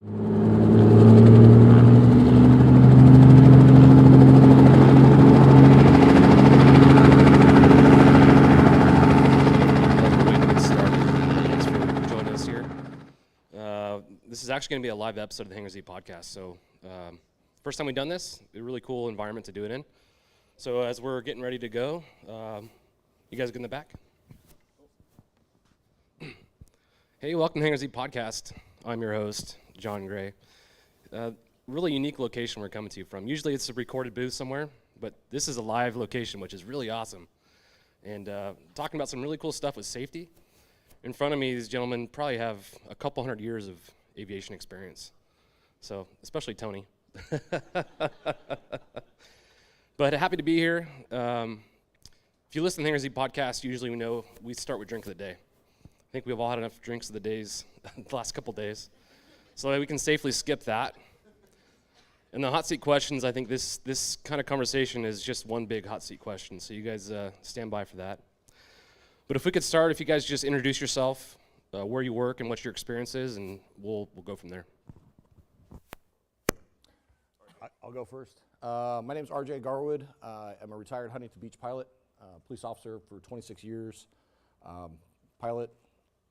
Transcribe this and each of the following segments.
This is actually going to be a live episode of the Hangar Z podcast. So first time we've done this, a really cool environment to do it in. So as we're getting ready to go, you guys get in the back. Hey, welcome to Hangar Z podcast. I'm your host, John Gray. Really unique location we're coming to you from. Usually it's a recorded booth somewhere, but this is a live location, which is really awesome. And talking about some really cool stuff with safety. In front of me, these gentlemen probably have a couple hundred years of aviation experience. So, especially Tony. But happy to be here. If you listen to the Hangar Z podcast, usually we know we start with drink of the day. I think we've all had enough drinks of the days, the last couple days. So we can safely skip that. And the hot seat questions, I think this kind of conversation is just one big hot seat question. So you guys stand by for that. But if we could start, if you guys just introduce yourself, where you work and what your experience is, and we'll go from there. I'll go first. My name is RJ Garwood. I'm a retired Huntington Beach pilot, police officer for 26 years, pilot,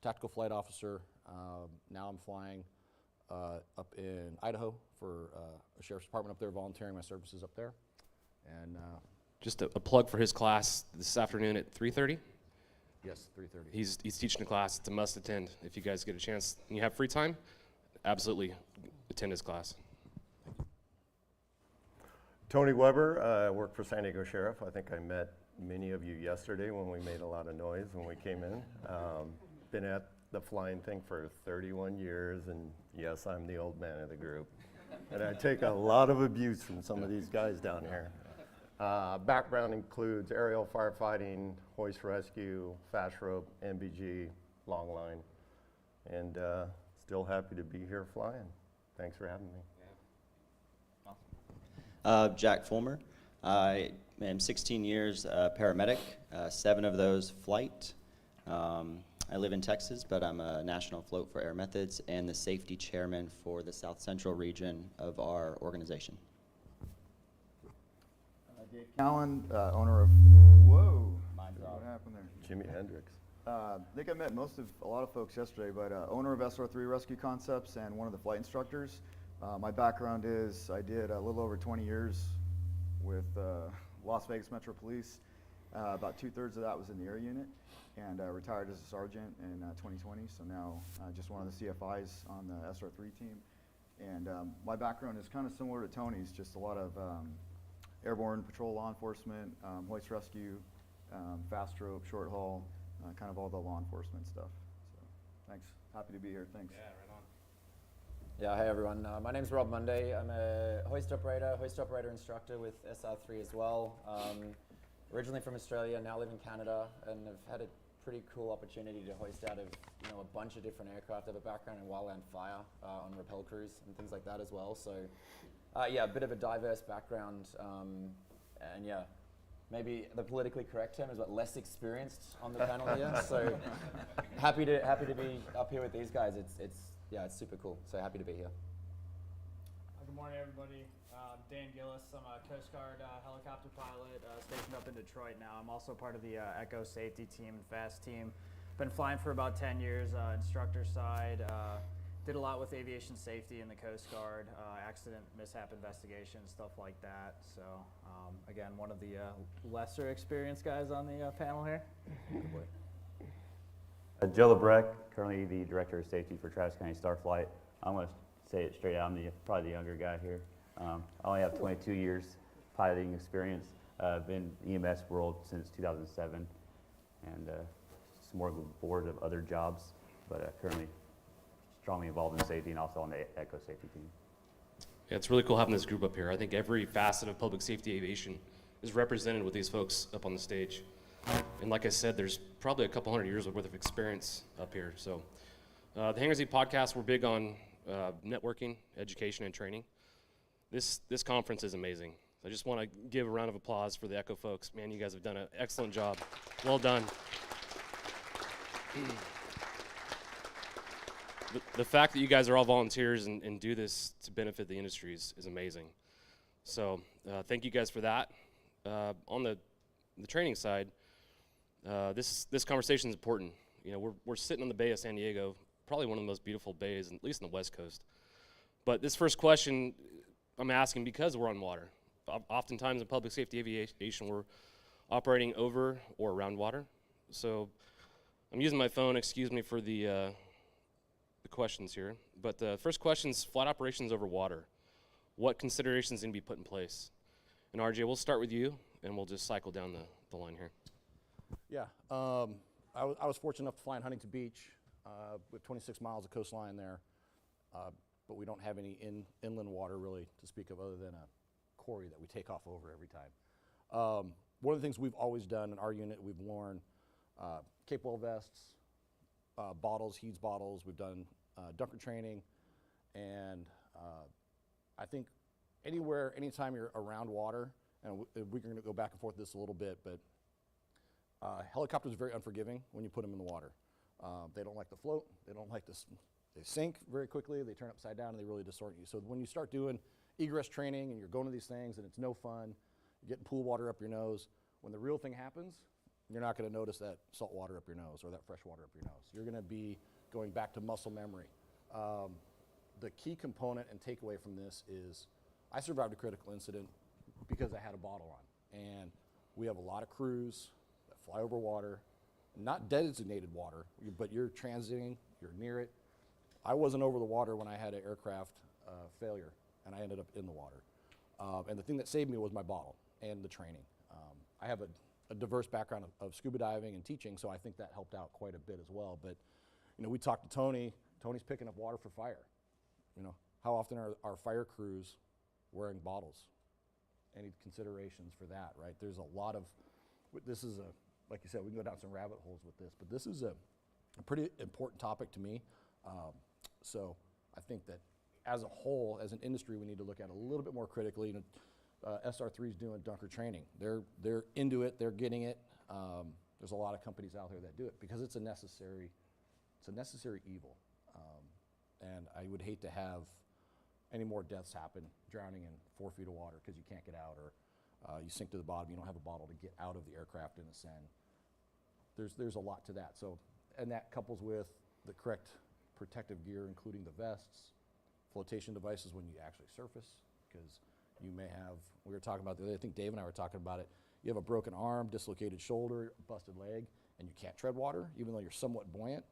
tactical flight officer. Now I'm flying up in Idaho for a sheriff's department up there, volunteering my services up there. And just a plug for his class this afternoon at 3:30. Yes, 3:30. He's teaching a class. It's a must attend. If you guys get a chance and you have free time, absolutely attend his class. Tony Weber, I work for San Diego Sheriff. I think I met many of you yesterday when we made a lot of noise when we came in. Been at the flying thing for 31 years, and yes, I'm the old man of the group. And I take a lot of abuse from some of these guys down here. Background includes aerial firefighting, hoist rescue, fast rope, NBG, long line, and still happy to be here flying. Thanks for having me. Jack Fulmer. I am 16 years paramedic, 7 of those flight. I live in Texas, but I'm a national float for Air Methods and the safety chairman for the South Central region of our organization. Dave Callan, owner of, whoa, what happened there? Jimi Hendrix. I think I met a lot of folks yesterday, but owner of SR3 Rescue Concepts and one of the flight instructors. My background is I did a little over 20 years with Las Vegas Metro Police. About 2/3 of that was in the air unit, and retired as a sergeant in 2020. So now just one of the CFIs on the SR3 team. And my background is kind of similar to Tony's, just a lot of airborne patrol law enforcement, hoist rescue, fast rope, short haul, kind of all the law enforcement stuff. So thanks. Happy to be here. Thanks. Yeah, right on. Yeah, hey everyone. My name's Rob Monday. I'm a hoist operator instructor with SR3 as well. Originally from Australia, now live in Canada, and I've had a pretty cool opportunity to hoist out of a bunch of different aircraft. I have a background in wildland fire on rappel crews and things like that as well. So yeah, a bit of a diverse background, and yeah, maybe the politically correct term is less experienced on the panel here. So happy to be up here with these guys. It's super cool. So happy to be here. Good morning, everybody. Dan Gillis. I'm a Coast Guard helicopter pilot stationed up in Detroit now. I'm also part of the Echo Safety Team and FAST team. Been flying for about 10 years, instructor side. Did a lot with aviation safety in the Coast Guard, accident mishap investigation, stuff like that. So again, one of the lesser experienced guys on the panel here. Joe Lebrecht, currently the Director of Safety for Travis County Starflight. I'm going to say it straight out, I'm probably the younger guy here. I only have 22 years piloting experience. Been EMS world since 2007, and some more board of other jobs, but currently strongly involved in safety and also on the Echo Safety team. Yeah, it's really cool having this group up here. I think every facet of public safety aviation is represented with these folks up on the stage. And like I said, there's probably a couple hundred years worth of experience up here. So the Hangar Z podcast, we're big on networking, education, and training. This conference is amazing. I just want to give a round of applause for the Echo folks. Man, you guys have done an excellent job. Well done. the fact that you guys are all volunteers and do this to benefit the industry is amazing. So thank you guys for that. On the training side, this conversation is important. You know, we're sitting on the Bay of San Diego, probably one of the most beautiful bays, at least on the West Coast. But this first question I'm asking because we're on water. Oftentimes in public safety aviation, we're operating over or around water. So I'm using my phone, excuse me for the questions here. But the first question is flight operations over water. What considerations need to be put in place? And RJ, we'll start with you, and we'll just cycle down the line here. Yeah, I was fortunate enough to fly in Huntington Beach with 26 miles of coastline there, but we don't have any inland water really to speak of other than a quarry that we take off over every time. One of the things we've always done in our unit, we've worn Cape well vests, bottles, HEEDS bottles. We've done dunker training, and I think anytime you're around water, and we're going to go back and forth this a little bit, but helicopters are very unforgiving when you put them in the water. They don't like to float. They don't like to. They sink very quickly. They turn upside down, and they really disort you. So when you start doing egress training and you're going to these things and it's no fun, you're getting pool water up your nose. When the real thing happens, you're not going to notice that salt water up your nose or that fresh water up your nose. You're going to be going back to muscle memory. The key component and takeaway from this is I survived a critical incident because I had a bottle on. And we have a lot of crews that fly over water, not designated water, but you're transiting, you're near it. I wasn't over the water when I had an aircraft failure, and I ended up in the water. And the thing that saved me was my bottle and the training. I have a diverse background of scuba diving and teaching, so I think that helped out quite a bit as well. But, you know, we talked to Tony. Tony's picking up water for fire. You know, how often are our fire crews wearing bottles? Any considerations for that, right? There's a lot of, this is like you said, we can go down some rabbit holes with this, but this is a pretty important topic to me. So I think that as a whole, as an industry, we need to look at it a little bit more critically. You know, SR3 is doing dunker training. They're into it. They're getting it. There's a lot of companies out there that do it because it's a necessary evil. And I would hate to have any more deaths happen drowning in 4 feet of water because you can't get out, or you sink to the bottom. You don't have a bottle to get out of the aircraft in the sand. There's a lot to that. So, and that couples with the correct protective gear, including the vests, flotation devices when you actually surface, because you may have, we were talking about the other day, I think Dave and I were talking about it, you have a broken arm, dislocated shoulder, busted leg, and you can't tread water, even though you're somewhat buoyant,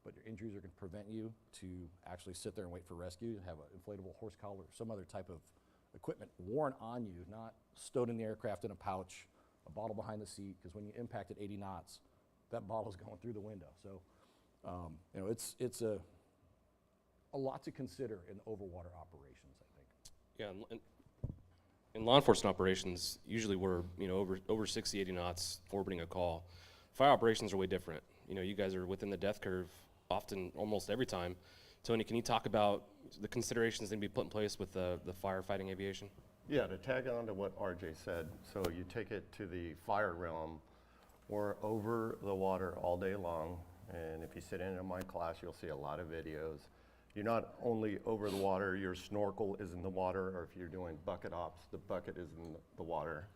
but your injuries are going to prevent you to actually sit there and wait for rescue, have an inflatable horse collar or some other type of equipment worn on you, not stowed in the aircraft in a pouch, a bottle behind the seat, because when you impact at 80 knots, that bottle's going through the window. So, you know, it's a lot to consider in overwater operations, I think. Yeah, and in law enforcement operations, usually we're, you know, over 60, 80 knots forwarding a call. Fire operations are way different. You know, you guys are within the death curve often, almost every time. Tony, can you talk about the considerations that need to be put in place with the firefighting aviation? Yeah, to tag on to what RJ said, so you take it to the fire realm, we're over the water all day long, and if you sit in my class, you'll see a lot of videos. You're not only over the water, your snorkel is in the water, or if you're doing bucket ops, the bucket is in the water.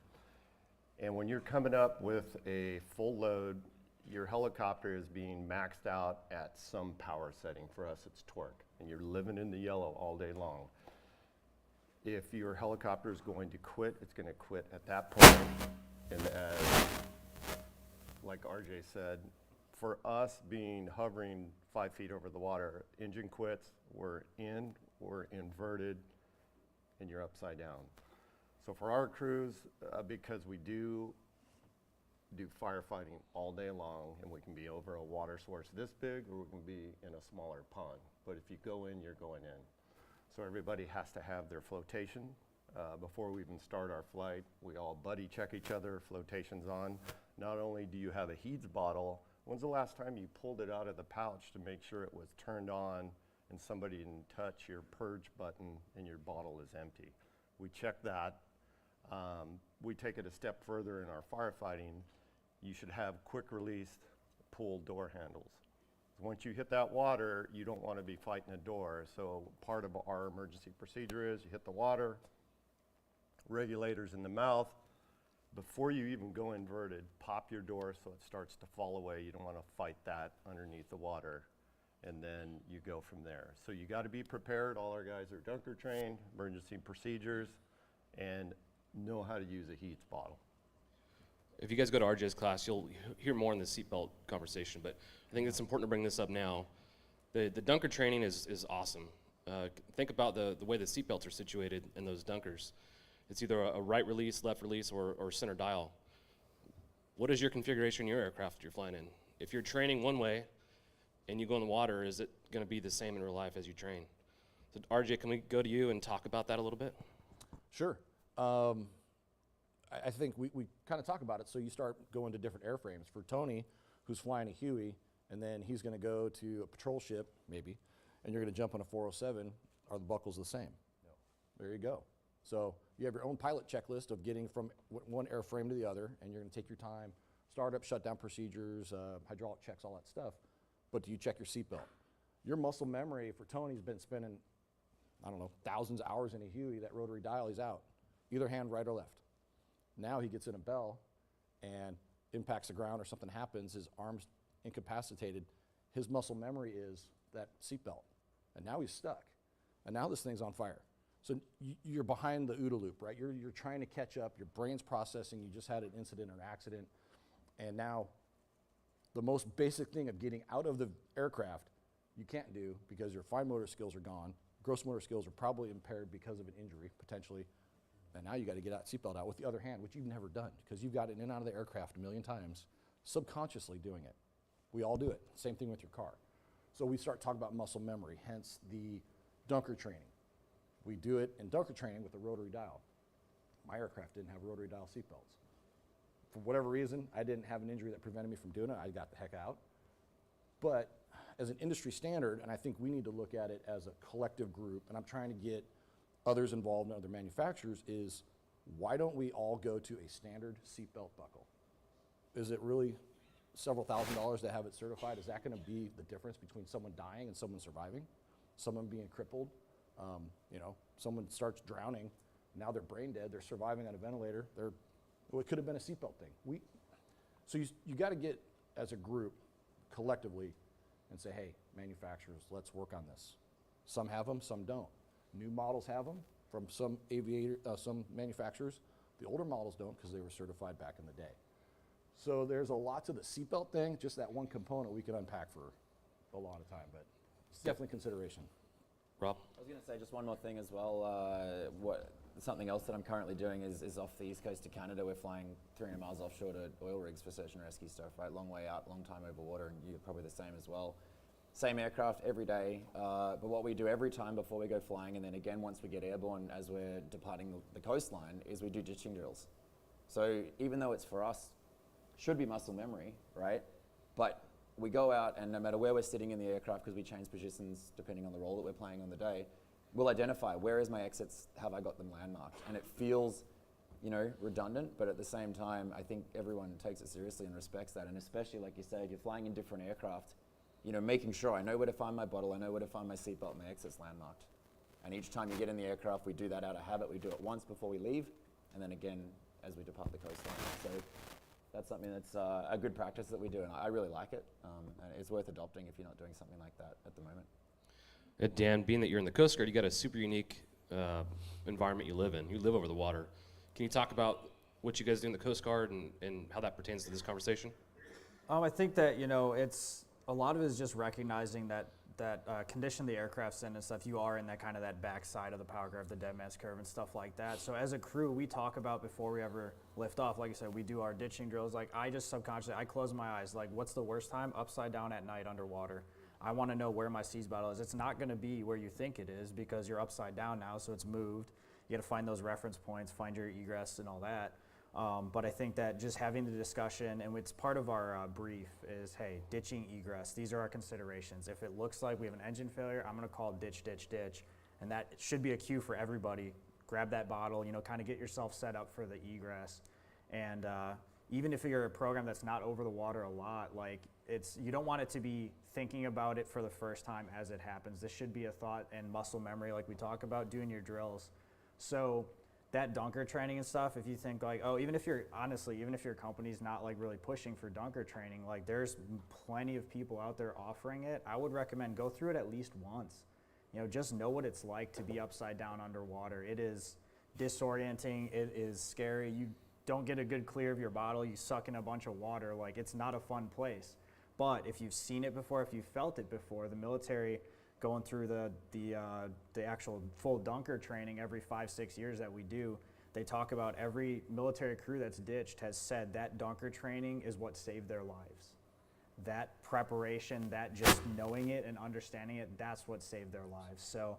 And when you're coming up with a full load, your helicopter is being maxed out at some power setting. For us, it's torque, and you're living in the yellow all day long. If your helicopter is going to quit, it's going to quit at that point. And as, like RJ said, for us hovering 5 feet over the water, engine quits, we're inverted, and you're upside down. So for our crews, because we do firefighting all day long, and we can be over a water source this big, or we can be in a smaller pond. But if you go in, you're going in. So everybody has to have their flotation. Before we even start our flight, we all buddy check each other, flotation's on. Not only do you have a HEEDS bottle, when's the last time you pulled it out of the pouch to make sure it was turned on and somebody didn't touch your purge button and your bottle is empty? We check that. We take it a step further in our firefighting. You should have quick release pull door handles. Once you hit that water, you don't want to be fighting a door. So part of our emergency procedure is you hit the water, regulators in the mouth. Before you even go inverted, pop your door so it starts to fall away. You don't want to fight that underneath the water. And then you go from there. So you got to be prepared. All our guys are dunker trained, emergency procedures, and know how to use a heats bottle. If you guys go to RJ's class, you'll hear more in the seatbelt conversation, but I think it's important to bring this up now. The dunker training is awesome. Think about the way the seatbelts are situated in those dunkers. It's either a right release, left release, or center dial. What is your configuration in your aircraft you're flying in? If you're training one way and you go in the water, is it going to be the same in real life as you train? So RJ, can we go to you and talk about that a little bit? Sure. I think we kind of talk about it. So you start going to different airframes. For Tony, who's flying a Huey, and then he's going to go to a patrol ship, maybe, and you're going to jump on a 407, are the buckles the same? No. There you go. So you have your own pilot checklist of getting from one airframe to the other, and you're going to take your time, startup, shutdown procedures, hydraulic checks, all that stuff. But do you check your seatbelt? Your muscle memory for Tony's been spending, I don't know, thousands of hours in a Huey. That rotary dial, he's out. Either hand, right or left. Now he gets in a bell and impacts the ground or something happens, his arm's incapacitated. His muscle memory is that seatbelt. And now he's stuck. And now this thing's on fire. So you're behind the OODA loop, right? You're trying to catch up, your brain's processing, you just had an incident or an accident, and now the most basic thing of getting out of the aircraft you can't do because your fine motor skills are gone, gross motor skills are probably impaired because of an injury, potentially, and now you got to get that seatbelt out with the other hand, which you've never done because you've got it in and out of the aircraft a million times, subconsciously doing it. We all do it. Same thing with your car. So we start talking about muscle memory, hence the dunker training. We do it in dunker training with the rotary dial. My aircraft didn't have rotary dial seatbelts. For whatever reason, I didn't have an injury that prevented me from doing it. I got the heck out. But as an industry standard, and I think we need to look at it as a collective group, and I'm trying to get others involved and other manufacturers, is why don't we all go to a standard seatbelt buckle? Is it really several $1,000s to have it certified? Is that going to be the difference between someone dying and someone surviving? Someone being crippled? Someone starts drowning, now they're brain dead, they're surviving on a ventilator, it could have been a seatbelt thing. So you got to get as a group collectively and say, hey, manufacturers, let's work on this. Some have them, some don't. New models have them from some manufacturers. The older models don't because they were certified back in the day. So there's a lot to the seatbelt thing, just that one component we could unpack for a lot of time, but it's definitely consideration. Rob? I was going to say just one more thing as well. Something else that I'm currently doing is off the east coast of Canada. We're flying 300 miles offshore to oil rigs for search and rescue stuff, right? Long way out, long time over water, and you're probably the same as well. Same aircraft every day, but what we do every time before we go flying, and then again once we get airborne as we're departing the coastline, is we do ditching drills. So even though it's for us, should be muscle memory, right? But we go out, and no matter where we're sitting in the aircraft, because we change positions depending on the role that we're playing on the day, we'll identify where is my exits, have I got them landmarked? And it feels, redundant, but at the same time, I think everyone takes it seriously and respects that. And especially, like you said, you're flying in different aircraft, making sure I know where to find my bottle, I know where to find my seatbelt, and my exits landmarked. And each time you get in the aircraft, we do that out of habit. We do it once before we leave, and then again as we depart the coastline. So that's something that's a good practice that we do, and I really like it. And it's worth adopting if you're not doing something like that at the moment. Dan, being that you're in the Coast Guard, you got a super unique environment you live in. You live over the water. Can you talk about what you guys do in the Coast Guard and how that pertains to this conversation? I think that, it's a lot of it is just recognizing that condition the aircraft's in and stuff, you are in that kind of that backside of the power curve, the dead man's curve and stuff like that. So as a crew, we talk about before we ever lift off, like I said, we do our ditching drills. Like I just subconsciously, I close my eyes, like what's the worst time? Upside down at night underwater. I want to know where my seas battle is. It's not going to be where you think it is because you're upside down now, so it's moved. You got to find those reference points, find your egress and all that. But I think that just having the discussion, and it's part of our brief, is, hey, ditching egress. These are our considerations. If it looks like we have an engine failure, I'm going to call ditch, ditch, ditch. And that should be a cue for everybody. Grab that bottle, kind of get yourself set up for the egress. And, even if you're a program that's not over the water a lot, like you don't want it to be thinking about it for the first time as it happens. This should be a thought and muscle memory, like we talk about doing your drills. So that dunker training and stuff, if you think like, oh, even if your company's not like really pushing for dunker training, like there's plenty of people out there offering it. I would recommend go through it at least once. You know, just know what it's like to be upside down underwater. It is disorienting, it is scary. You don't get a good clear of your bottle, you suck in a bunch of water. Like, it's not a fun place. But if you've seen it before, if you've felt it before, the military going through the actual full dunker training every 5-6 years that we do, they talk about every military crew that's ditched has said that dunker training is what saved their lives. That preparation, that just knowing it and understanding it, that's what saved their lives. So,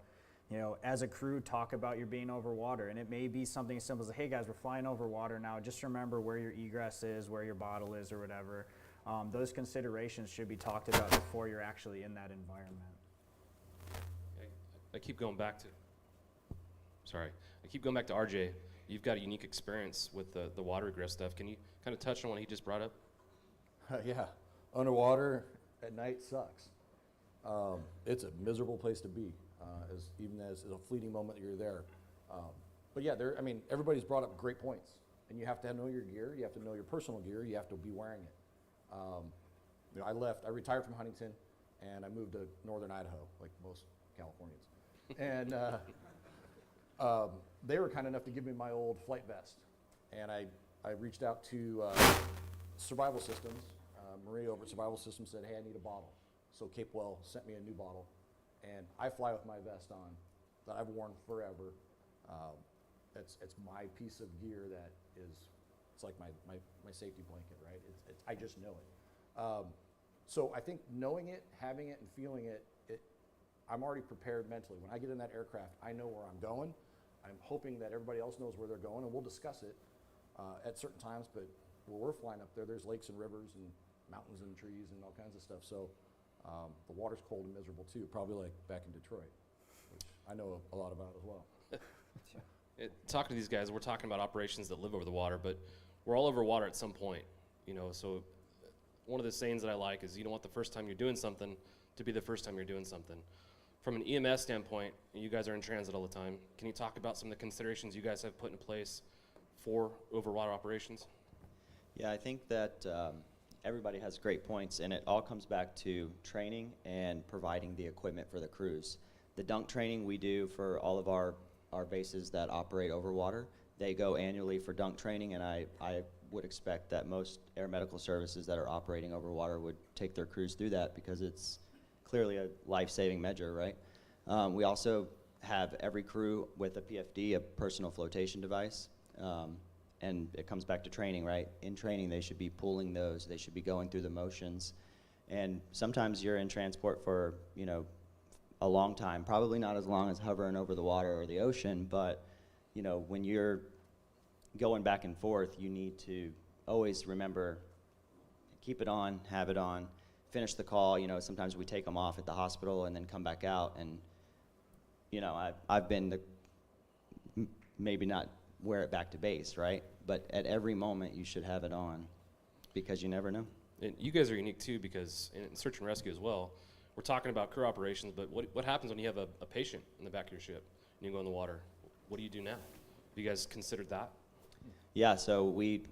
you know, as a crew, talk about your being over water. And it may be something as simple as, hey guys, we're flying over water now. Just remember where your egress is, where your bottle is, or whatever. Those considerations should be talked about before you're actually in that environment. I keep going back to RJ. You've got a unique experience with the water egress stuff. Can you kind of touch on what he just brought up? Yeah, underwater at night sucks. It's a miserable place to be, even as a fleeting moment that you're there. But yeah, everybody's brought up great points, and you have to know your gear. You have to know your personal gear. You have to be wearing it. You know, I retired from Huntington, and I moved to northern Idaho, like most Californians. And they were kind enough to give me my old flight vest, and I reached out to Survival Systems. Maria over at Survival Systems said, hey, I need a bottle. So Capewell sent me a new bottle, and I fly with my vest on that I've worn forever. It's my piece of gear that it's like my safety blanket, right? I just know it. So I think knowing it, having it, and feeling it, I'm already prepared mentally. When I get in that aircraft, I know where I'm going. I'm hoping that everybody else knows where they're going, and we'll discuss it at certain times, but where we're flying up there's lakes and rivers and mountains and trees and all kinds of stuff. So the water's cold and miserable too, probably like back in Detroit, which I know a lot about as well. Talking to these guys, we're talking about operations that live over the water, but we're all over water at some point, you know. So one of the sayings that I like is you don't want the first time you're doing something to be the first time you're doing something. From an EMS standpoint, you guys are in transit all the time. Can you talk about some of the considerations you guys have put in place for over water operations? Yeah, I think that everybody has great points, and it all comes back to training and providing the equipment for the crews. The dunk training we do for all of our bases that operate over water, they go annually for dunk training, and I would expect that most air medical services that are operating over water would take their crews through that because it's clearly a life-saving measure, right? We also have every crew with a PFD, a personal flotation device, and it comes back to training, right? In training, they should be pulling those. They should be going through the motions. And sometimes you're in transport for, you know, a long time, probably not as long as hovering over the water or the ocean, but, you know, when you're going back and forth, you need to always remember, keep it on, have it on, finish the call. You know, sometimes we take them off at the hospital and then come back out, and, you know, I've been the, maybe not wear it back to base, right? But at every moment you should have it on because you never know. And you guys are unique too because in search and rescue as well, we're talking about crew operations, but what happens when you have a patient in the back of your ship and you go in the water? What do you do now? Have you guys considered that? Yeah, so we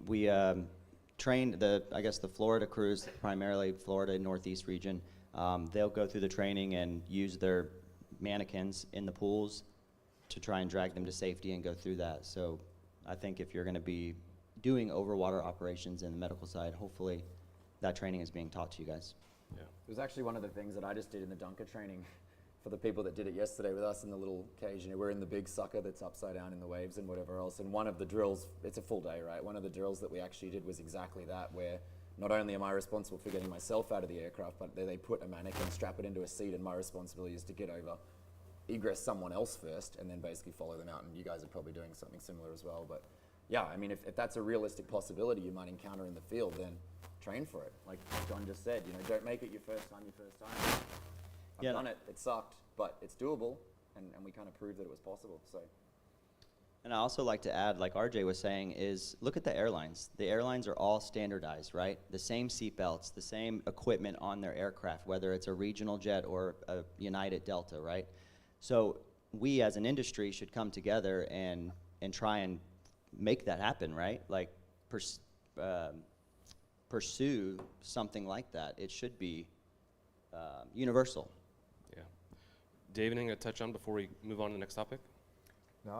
trained the Florida crews, primarily Florida and Northeast region. They'll go through the training and use their mannequins in the pools to try and drag them to safety and go through that. So I think if you're going to be doing overwater operations in the medical side, hopefully that training is being taught to you guys. Yeah. It was actually one of the things that I just did in the dunker training for the people that did it yesterday with us in the little cage. You know, we're in the big sucker that's upside down in the waves and whatever else. And one of the drills, it's a full day, right? One of the drills that we actually did was exactly that, where not only am I responsible for getting myself out of the aircraft, but they put a mannequin, strap it into a seat, and my responsibility is to get over, egress someone else first, and then basically follow them out. And you guys are probably doing something similar as well. But yeah, I mean, if that's a realistic possibility you might encounter in the field, then train for it. Like John just said, you know, don't make it your first time. I've done it. It sucked, but it's doable, and we kind of proved that it was possible. So And I also like to add, like RJ was saying, is look at the airlines. The airlines are all standardized, right? The same seatbelts, the same equipment on their aircraft, whether it's a regional jet or a United Delta, right? So we as an industry should come together and try and make that happen, right? Like pursue something like that. It should be universal. Yeah. Dave, anything to touch on before we move on to the next topic? No,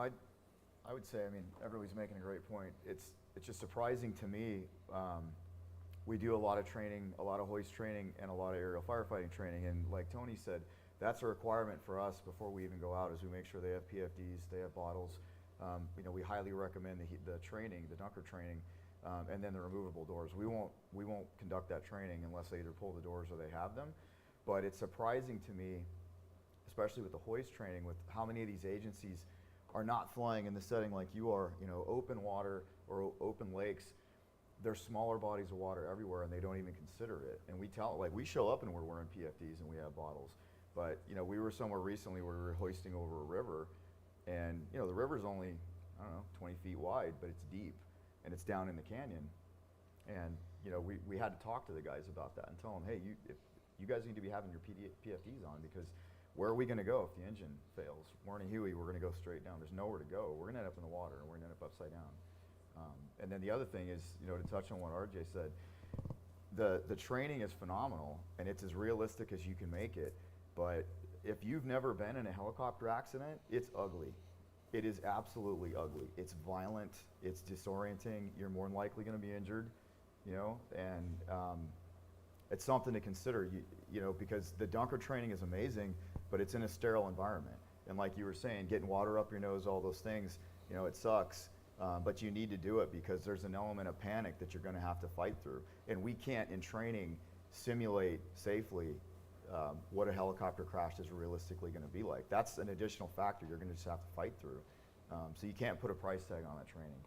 I would say, I mean, everybody's making a great point. It's just surprising to me. We do a lot of training, a lot of hoist training, and a lot of aerial firefighting training. And like Tony said, that's a requirement for us before we even go out, is we make sure they have PFDs, they have bottles. You know, we highly recommend the training, the dunker training, and then the removable doors. We won't conduct that training unless they either pull the doors or they have them. But it's surprising to me, especially with the hoist training, with how many of these agencies are not flying in the setting like you are, you know, open water or open lakes. There's smaller bodies of water everywhere, and they don't even consider it. And we show up and we're wearing PFDs and we have bottles. But, you know, we were somewhere recently where we were hoisting over a river, and, you know, the river's only, I don't know, 20 feet wide, but it's deep, and it's down in the canyon. And, you know, we had to talk to the guys about that and tell them, hey, you guys need to be having your PFDs on, because where are we going to go if the engine fails? We're in a Huey, we're going to go straight down. There's nowhere to go. We're going to end up in the water, and we're going to end up upside down. And then the other thing is, you know, to touch on what RJ said, the training is phenomenal, and it's as realistic as you can make it. But if you've never been in a helicopter accident, it's ugly. It is absolutely ugly. It's violent. It's disorienting. You're more than likely going to be injured, you know, and it's something to consider, you know, because the dunker training is amazing, but it's in a sterile environment. And like you were saying, getting water up your nose, all those things, you know, it sucks. But you need to do it because there's an element of panic that you're going to have to fight through. And we can't, in training, simulate safely what a helicopter crash is realistically going to be like. That's an additional factor you're going to just have to fight through. So you can't put a price tag on that training.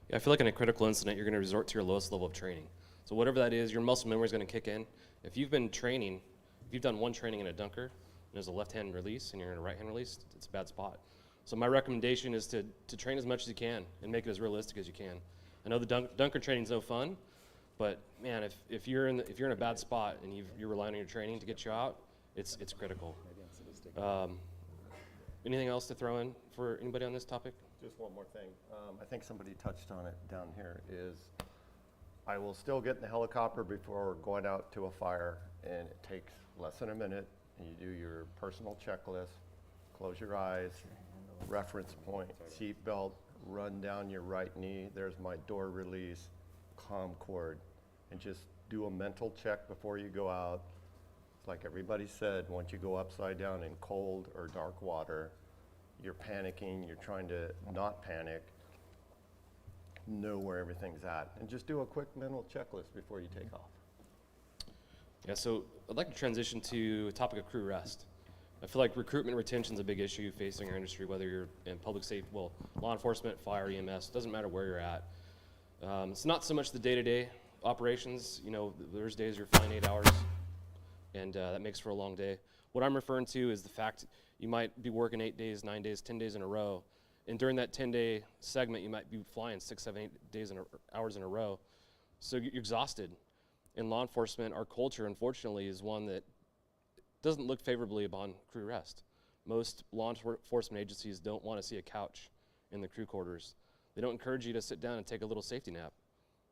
Yeah, I feel like in a critical incident, you're going to resort to your lowest level of training. So whatever that is, your muscle memory is going to kick in. If you've been training, if you've done one training in a dunker, and there's a left-hand release and you're in a right-hand release, it's a bad spot. So my recommendation is to train as much as you can and make it as realistic as you can. I know the dunker training is no fun, but man, if you're in a bad spot and you're relying on your training to get you out, it's critical. Anything else to throw in for anybody on this topic? Just one more thing. I think somebody touched on it down here, is I will still get in the helicopter before going out to a fire, and it takes less than a minute, and you do your personal checklist, close your eyes, reference point, seat belt, run down your right knee, there's my door release, comm cord, and just do a mental check before you go out. It's like everybody said, once you go upside down in cold or dark water, you're panicking, you're trying to not panic, know where everything's at, and just do a quick mental checklist before you take off. Yeah, so I'd like to transition to a topic of crew rest. I feel like recruitment retention is a big issue facing our industry, whether you're in public safety, well, law enforcement, fire, EMS, doesn't matter where you're at. It's not so much the day-to-day operations. You know, there's days you're flying 8 hours, and that makes for a long day. What I'm referring to is the fact you might be working 8 days, 9 days, 10 days in a row, and during that 10-day segment, you might be flying 6, 7, 8 days hours in a row. So you're exhausted. In law enforcement, our culture, unfortunately, is one that doesn't look favorably upon crew rest. Most law enforcement agencies don't want to see a couch in the crew quarters. They don't encourage you to sit down and take a little safety nap.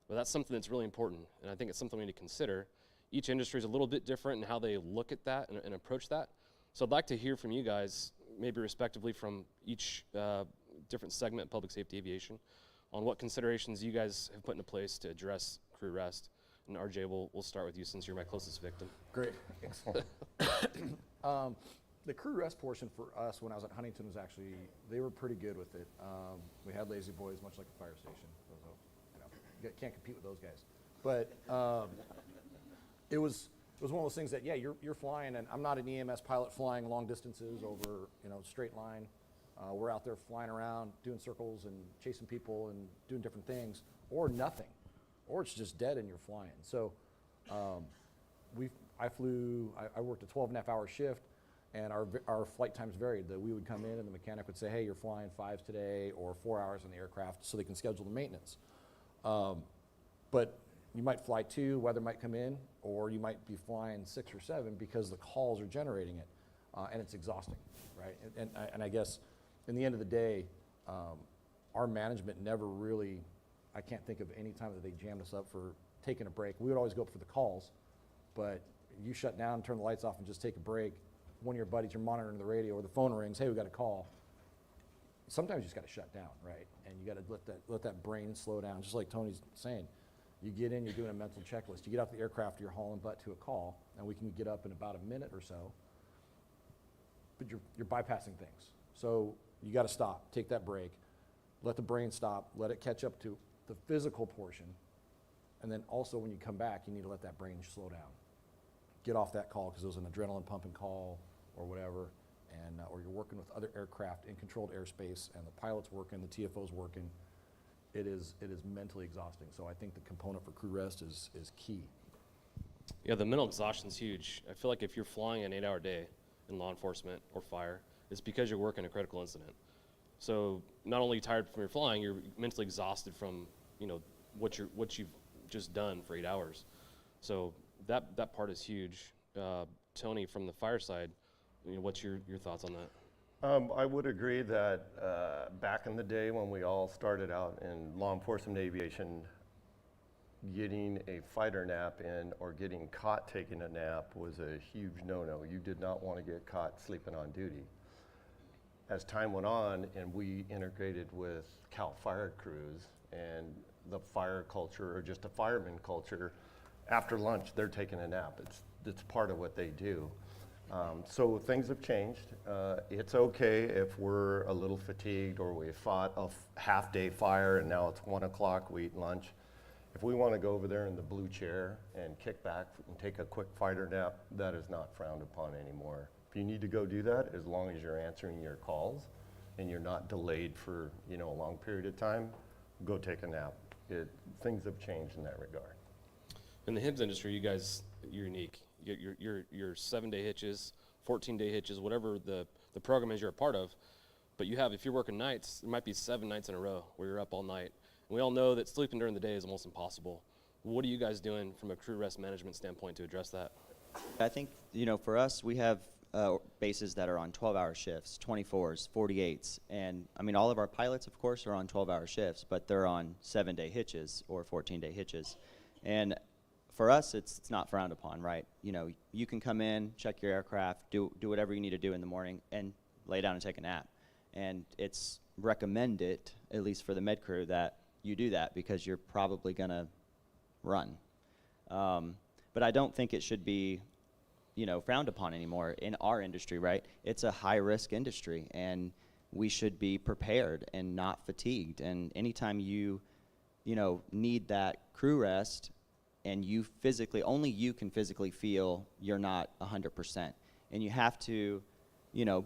But that's something that's really important, and I think it's something we need to consider. Each industry is a little bit different in how they look at that and approach that. So I'd like to hear from you guys, maybe respectively from each different segment of public safety aviation, on what considerations you guys have put into place to address crew rest. And RJ, we'll start with you since you're my closest victim. Great. The crew rest portion for us when I was at Huntington was actually, they were pretty good with it. We had lazy boys, much like a fire station. So, you know, can't compete with those guys. But it was one of those things that, yeah, you're flying, and I'm not an EMS pilot flying long distances over, you know, straight line. We're out there flying around, doing circles and chasing people and doing different things, or nothing. Or it's just dead and you're flying. So I worked a 12.5-hour shift, And our flight times varied. That we would come in and the mechanic would say, hey, you're flying 5s today or 4 hours in the aircraft, so they can schedule the maintenance. But you might fly 2, weather might come in, or you might be flying 6 or 7 because the calls are generating it, and it's exhausting, right? And I guess in the end of the day, our management never really, I can't think of any time that they jammed us up for taking a break. We would always go up for the calls, but you shut down, turn the lights off, and just take a break. One of your buddies, you're monitoring the radio, or the phone rings, hey, we got a call. Sometimes you just got to shut down, right? And you got to let that brain slow down, just like Tony's saying. You get in, you're doing a mental checklist. You get off the aircraft, you're hauling butt to a call, and we can get up in about a minute or so. But you're bypassing things. So you got to stop, take that break, let the brain stop, let it catch up to the physical portion, and then also when you come back, you need to let that brain slow down. Get off that call because it was an adrenaline pumping call or whatever, and or you're working with other aircraft in controlled airspace, and the pilot's working, the TFO's working. It is mentally exhausting. So I think the component for crew rest is key. Yeah, the mental exhaustion's huge. I feel like if you're flying an 8-hour day in law enforcement or fire, it's because you're working a critical incident. So not only tired from your flying, you're mentally exhausted from what you've just done for 8 hours. So that part is huge. Tony, from the fire side, what's your thoughts on that? I would agree that back in the day when we all started out in law enforcement aviation, getting a fighter nap in or getting caught taking a nap was a huge no-no. You did not want to get caught sleeping on duty. As time went on and we integrated with CAL FIRE crews and the fire culture, or just a fireman culture, after lunch they're taking a nap. It's part of what they do. So things have changed. It's okay if we're a little fatigued or we fought a half-day fire and now it's 1 o'clock, we eat lunch. If we want to go over there in the blue chair and kick back and take a quick fighter nap, that is not frowned upon anymore. If you need to go do that, as long as you're answering your calls and you're not delayed for a long period of time, go take a nap. Things have changed in that regard. In the HIMSS industry, you guys, you're unique. You get your 7-day hitches, 14-day hitches, whatever the program is you're a part of. But if you're working nights, there might be 7 nights in a row where you're up all night. And we all know that sleeping during the day is almost impossible. What are you guys doing from a crew rest management standpoint to address that? I think, for us, we have bases that are on 12-hour shifts, 24s, 48s. And, all of our pilots, of course, are on 12-hour shifts, but they're on 7-day hitches or 14-day hitches. And for us, it's not frowned upon, right? You can come in, check your aircraft, do whatever you need to do in the morning, and lay down and take a nap. And it's recommended, at least for the med crew, that you do that because you're probably going to run. But I don't think it should be, frowned upon anymore in our industry, right? It's a high-risk industry, and we should be prepared and not fatigued. And anytime you need that crew rest, and only you can physically feel you're not 100%. And you have to,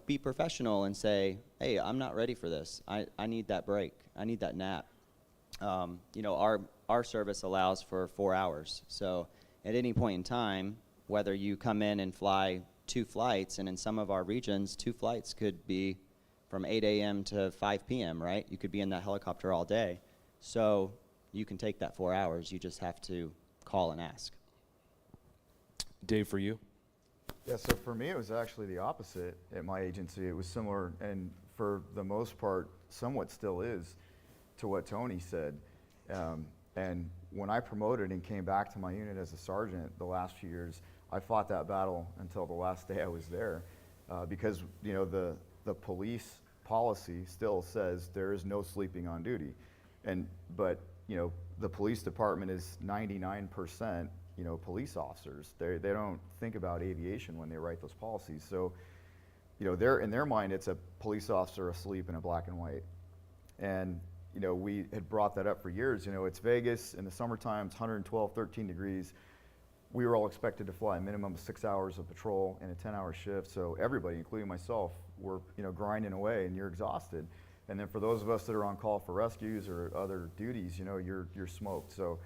be professional and say, hey, I'm not ready for this. I need that break. I need that nap. Our service allows for 4 hours. So at any point in time, whether you come in and fly 2 flights, and in some of our regions, 2 flights could be from 8 a.m. to 5 p.m., right? You could be in that helicopter all day. So you can take that 4 hours. You just have to call and ask. Dave, for you? Yeah, so for me, it was actually the opposite at my agency. It was similar, and for the most part, somewhat still is, to what Tony said. And when I promoted and came back to my unit as a sergeant the last few years, I fought that battle until the last day I was there, because the police policy still says there is no sleeping on duty, but the police department is 99% police officers. They don't think about aviation when they write those policies. So in their mind, it's a police officer asleep in a black and white. And we had brought that up for years. It's Vegas in the summertime, it's 112, 13 degrees. We were all expected to fly a minimum of 6 hours of patrol in a 10-hour shift. So everybody, including myself, were grinding away, and you're exhausted. And then for those of us that are on call for rescues or other duties, you're smoked. So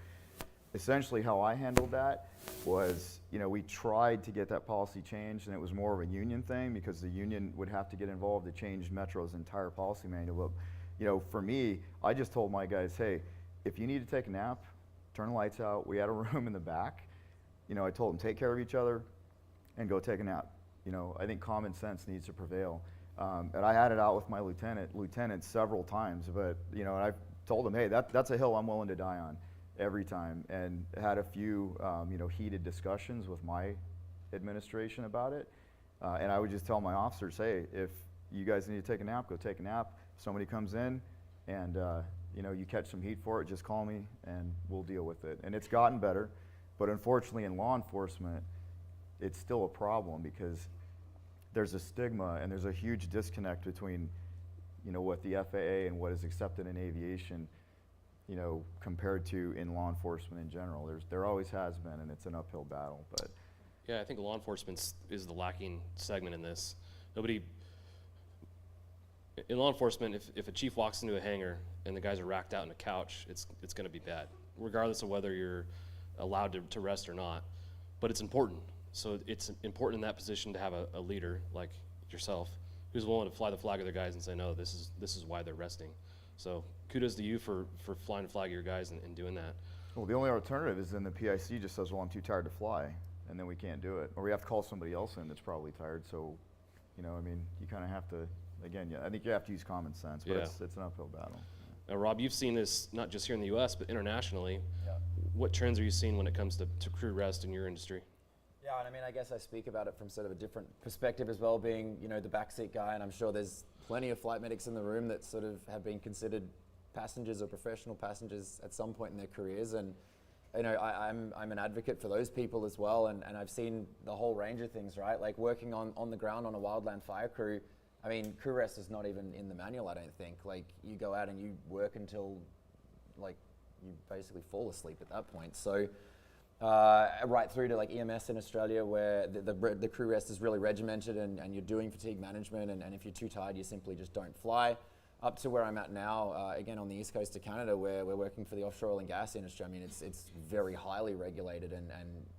essentially how I handled that was, you know, we tried to get that policy changed, and it was more of a union thing because the union would have to get involved to change Metro's entire policy manual. But, you know, for me, I just told my guys, hey, if you need to take a nap, turn the lights out. We had a room in the back. You know, I told them, take care of each other and go take a nap. You know, I think common sense needs to prevail. And I had it out with my lieutenant several times, but, you know, and I told him, hey, that's a hill I'm willing to die on every time, and had a few, you know, heated discussions with my administration about it. And I would just tell my officers, hey, if you guys need to take a nap, go take a nap. If somebody comes in and, you know, you catch some heat for it, just call me and we'll deal with it. And it's gotten better, but unfortunately in law enforcement, it's still a problem because there's a stigma and there's a huge disconnect between, you know, what the FAA and what is accepted in aviation, you know, compared to in law enforcement in general. There always has been, and it's an uphill battle. But Yeah, I think law enforcement is the lacking segment in this. In law enforcement, if a chief walks into a hangar and the guys are racked out in a couch, it's going to be bad, regardless of whether you're allowed to rest or not. But it's important. So it's important in that position to have a leader like yourself who's willing to fly the flag of their guys and say, no, this is why they're resting. So kudos to you for flying the flag of your guys and doing that. well, the only alternative is then the PIC just says, well, I'm too tired to fly, and then we can't do it, or we have to call somebody else in that's probably tired. So, you know, I mean, you kind of have to. Again, yeah, I think you have to use common sense, but Yeah. it's an uphill battle. Now, Rob, you've seen this not just here in the U.S., but internationally. Yeah. What trends are you seeing when it comes to crew rest in your industry? Yeah, and I mean, I guess I speak about it from sort of a different perspective as well, being, you know, the backseat guy, and I'm sure there's plenty of flight medics in the room that sort of have been considered passengers or professional passengers at some point in their careers, and you know, I'm an advocate for those people as well, and I've seen the whole range of things, right? Like working on the ground on a wildland fire crew. I mean, crew rest is not even in the manual, I don't think. Like, you go out and you work until, like, you basically fall asleep at that point. So, right through to like EMS in Australia, where the crew rest is really regimented, and you're doing fatigue management, and if you're too tired, you simply just don't fly. Up to where I'm at now, again on the east coast of Canada, where we're working for the offshore oil and gas industry. I mean, it's very highly regulated, and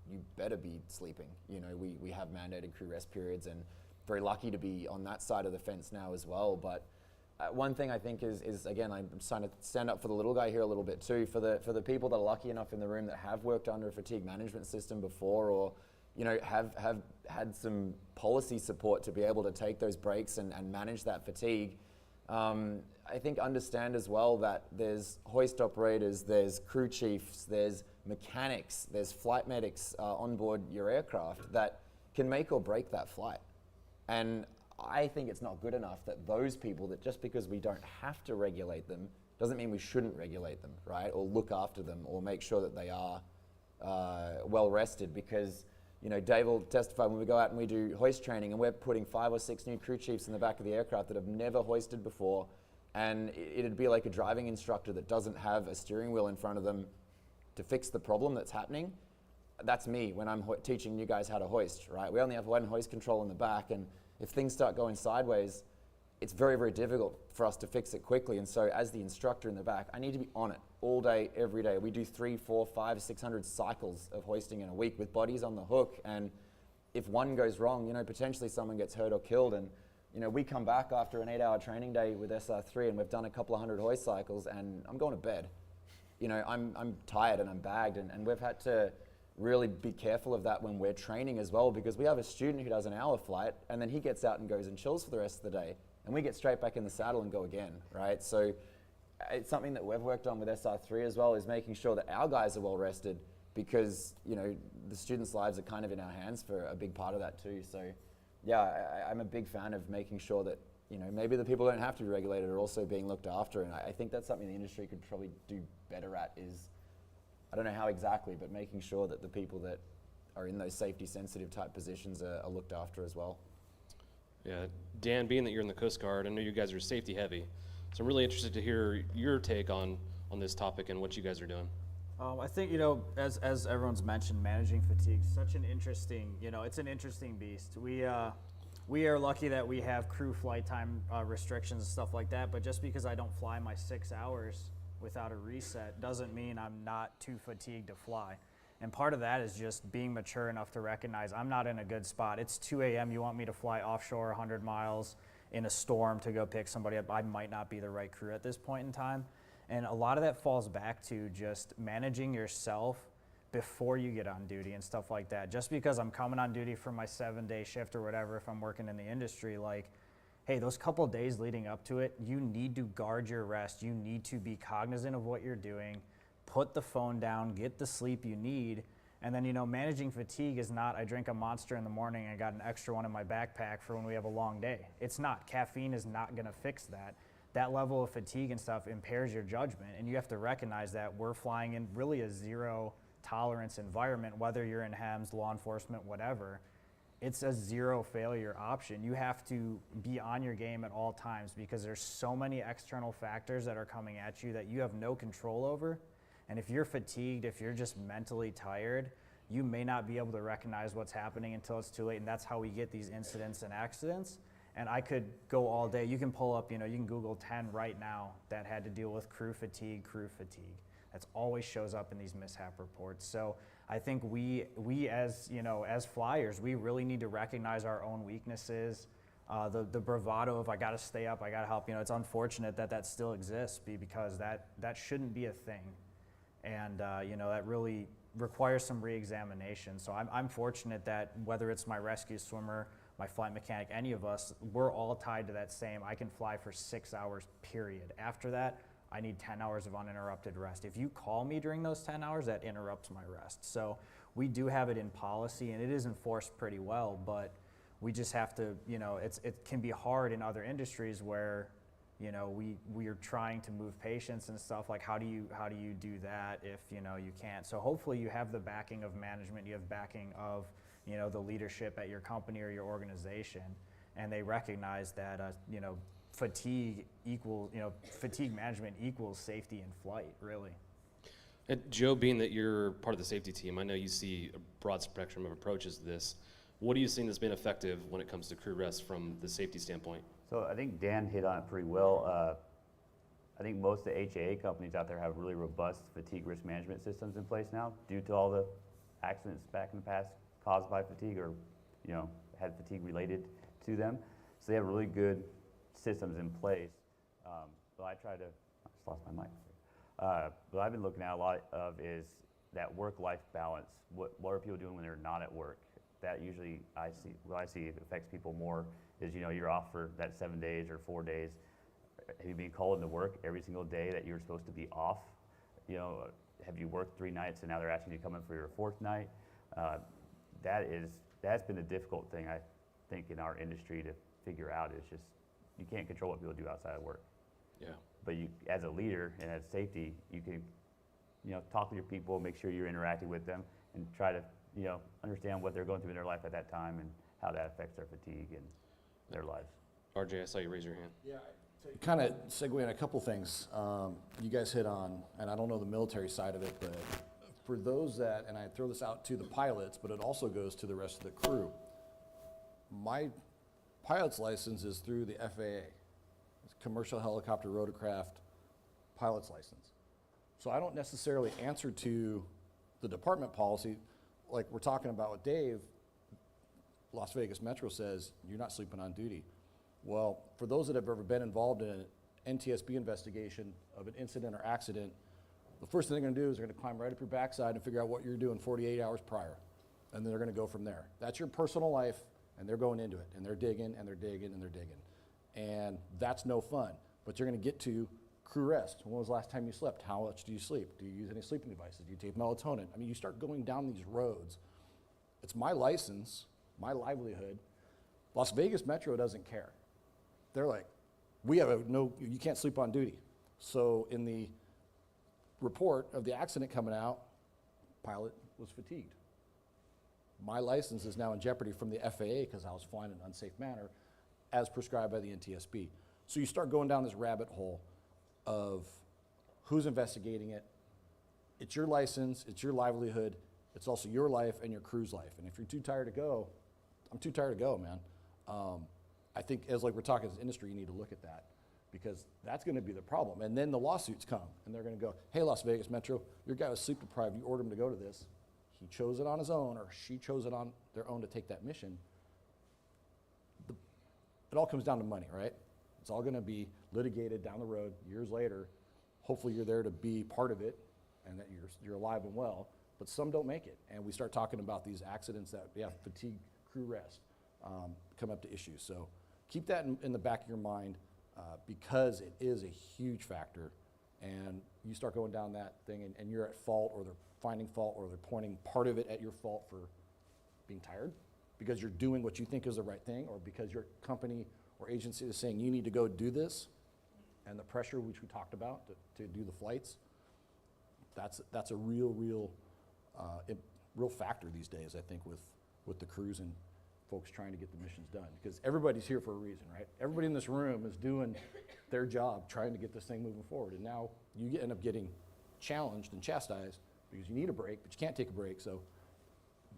you better be sleeping. You know, we have mandated crew rest periods, and very lucky to be on that side of the fence now as well. But one thing I think is again, I'm trying to stand up for the little guy here a little bit too, for the people that are lucky enough in the room that have worked under a fatigue management system before, or, you know, have had some policy support to be able to take those breaks and manage that fatigue. I think understand as well that there's hoist operators, there's crew chiefs, there's mechanics, there's flight medics on board your aircraft that can make or break that flight. And I think it's not good enough that those people, that just because we don't have to regulate them doesn't mean we shouldn't regulate them, right? Or look after them, or make sure that they are well rested. Because, you know, Dave will testify when we go out and we do hoist training, and we're putting 5 or 6 new crew chiefs in the back of the aircraft that have never hoisted before, and it'd be like a driving instructor that doesn't have a steering wheel in front of them to fix the problem that's happening. That's me when I'm teaching you guys how to hoist, right? We only have one hoist control in the back, and if things start going sideways, it's very, very difficult for us to fix it quickly. And so as the instructor in the back, I need to be on it all day, every day. We do 300, 400, 500, 600 cycles of hoisting in a week with bodies on the hook. And if one goes wrong, you know, potentially someone gets hurt or killed. And, you know, we come back after an 8-hour training day with SR3, and we've done a couple of hundred hoist cycles, and I'm going to bed. You know, I'm tired and I'm bagged, and we've had to really be careful of that when we're training as well, because we have a student who does an hour flight, and then he gets out and goes and chills for the rest of the day, and we get straight back in the saddle and go again, right? So it's something that we've worked on with SR3 as well, is making sure that our guys are well rested, because, you know, the students' lives are kind of in our hands for a big part of that too. So yeah, I'm a big fan of making sure that, you know, maybe the people who don't have to be regulated are also being looked after, and I think that's something the industry could probably do better at, is, I don't know how exactly, but making sure that the people that are in those safety sensitive type positions are looked after as well. Yeah, Dan, being that you're in the Coast Guard, I know you guys are safety heavy, so I'm really interested to hear your take on this topic and what you guys are doing. I think, you know, as everyone's mentioned, managing fatigue is such an interesting, you know, it's an interesting beast. We are lucky that we have crew flight time restrictions and stuff like that, but just because I don't fly my 6 hours without a reset doesn't mean I'm not too fatigued to fly. And part of that is just being mature enough to recognize I'm not in a good spot. It's 2 a.m. You want me to fly offshore 100 miles in a storm to go pick somebody up. I might not be the right crew at this point in time. And a lot of that falls back to just managing yourself before you get on duty and stuff like that. Just because I'm coming on duty for my 7-day shift or whatever, if I'm working in the industry, like, hey, those couple of days leading up to it, you need to guard your rest. You need to be cognizant of what you're doing. Put the phone down, get the sleep you need. And then, managing fatigue is not, I drink a Monster in the morning and I got an extra one in my backpack for when we have a long day. It's not. Caffeine is not going to fix that. That level of fatigue and stuff impairs your judgment. And you have to recognize that we're flying in really a zero tolerance environment, whether you're in HEMS, law enforcement, whatever. It's a zero failure option. You have to be on your game at all times because there's so many external factors that are coming at you that you have no control over. And if you're fatigued, if you're just mentally tired, you may not be able to recognize what's happening until it's too late. And that's how we get these incidents and accidents. And I could go all day. You can pull up, you can Google 10 right now that had to deal with crew fatigue. That's always shows up in these mishap reports. So I think we as, as flyers, we really need to recognize our own weaknesses. The bravado of I got to stay up, I got to help. It's unfortunate that still exists because that shouldn't be a thing. And, that really requires some re-examination. So I'm fortunate that whether it's my rescue swimmer, my flight mechanic, any of us, we're all tied to that same, I can fly for 6 hours, period. After that, I need 10 hours of uninterrupted rest. If you call me during those 10 hours, that interrupts my rest. So we do have it in policy, and it is enforced pretty well, but we just have to, it can be hard in other industries where, we are trying to move patients and stuff. Like, how do you do that if, you can't? So hopefully you have the backing of management, you have backing of, the leadership at your company or your organization, and they recognize that, fatigue management equals safety in flight, really. And Joe, being that you're part of the safety team, I know you see a broad spectrum of approaches to this. What are you seeing that's been effective when it comes to crew rest from the safety standpoint? So I think Dan hit on it pretty well. I think most of the HAA companies out there have really robust fatigue risk management systems in place now due to all the accidents back in the past caused by fatigue or, had fatigue related to them. So they have really good systems in place. But I just lost my mic. What I've been looking at a lot of is that work-life balance. What are people doing when they're not at work? That usually what I see affects people more is, you're off for that 7 days or 4 days. Have you been called into work every single day that you're supposed to be off? Have you worked 3 nights and now they're asking you to come in for your 4th night? That's been a difficult thing, I think, in our industry to figure out. It's just, you can't control what people do outside of work. Yeah. But you, as a leader and as safety, you can, talk to your people, make sure you're interacting with them, and try to, understand what they're going through in their life at that time and how that affects their fatigue and their lives. RJ, I saw you raise your hand. Yeah, kind of segue in a couple things you guys hit on, and I don't know the military side of it, but for those that, and I throw this out to the pilots, but it also goes to the rest of the crew. My pilot's license is through the FAA, it's Commercial Helicopter Rotorcraft pilot's license. So I don't necessarily answer to the department policy, like we're talking about with Dave. Las Vegas Metro says you're not sleeping on duty. Well, for those that have ever been involved in an NTSB investigation of an incident or accident, the first thing they're going to do is they're going to climb right up your backside and figure out what you're doing 48 hours prior. And then they're going to go from there. That's your personal life, and they're going into it, and they're digging, and they're digging, and they're digging. And that's no fun. But you're going to get to crew rest. When was the last time you slept? How much do you sleep? Do you use any sleeping devices? Do you take melatonin? I mean, you start going down these roads. It's my license, my livelihood. Las Vegas Metro doesn't care. They're like, you can't sleep on duty. So in the report of the accident coming out, pilot was fatigued. My license is now in jeopardy from the FAA because I was flying in an unsafe manner as prescribed by the NTSB. So you start going down this rabbit hole of who's investigating it. It's your license, it's your livelihood, it's also your life and your crew's life. And if you're too tired to go, I'm too tired to go, man. I think as like we're talking as an industry, you need to look at that because that's going to be the problem. And then the lawsuits come, and they're going to go, hey, Las Vegas Metro, your guy was sleep deprived. You ordered him to go to this. He chose it on his own, or she chose it on their own to take that mission. It all comes down to money, right? It's all going to be litigated down the road years later. Hopefully you're there to be part of it and that you're alive and well, but some don't make it. And we start talking about these accidents that, fatigue, crew rest, come up to issues. So keep that in the back of your mind because it is a huge factor. And you start going down that thing and you're at fault, or they're finding fault, or they're pointing part of it at your fault for being tired because you're doing what you think is the right thing, or because your company or agency is saying you need to go do this, and the pressure which we talked about to do the flights, that's a real factor these days, I think, with the crews and folks trying to get the missions done. Because everybody's here for a reason, right? Everybody in this room is doing their job trying to get this thing moving forward. And now you end up getting challenged and chastised because you need a break, but you can't take a break. So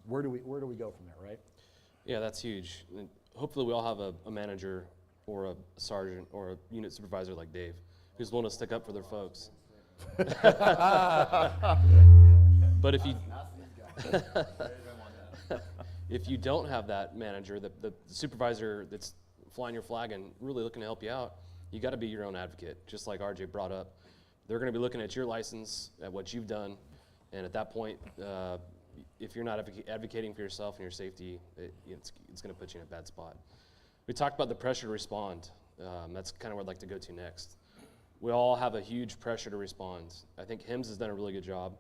where do we go from there, right? Yeah, that's huge. And hopefully we all have a manager or a sergeant or a unit supervisor like Dave who's willing to stick up for their folks. But if you don't have that manager, the supervisor that's flying your flag and really looking to help you out, you got to be your own advocate, just like RJ brought up. They're going to be looking at your license, at what you've done, and at that point, if you're not advocating for yourself and your safety, it's going to put you in a bad spot. We talked about the pressure to respond. That's kind of where I'd like to go to next. We all have a huge pressure to respond. I think HIMSS has done a really good job.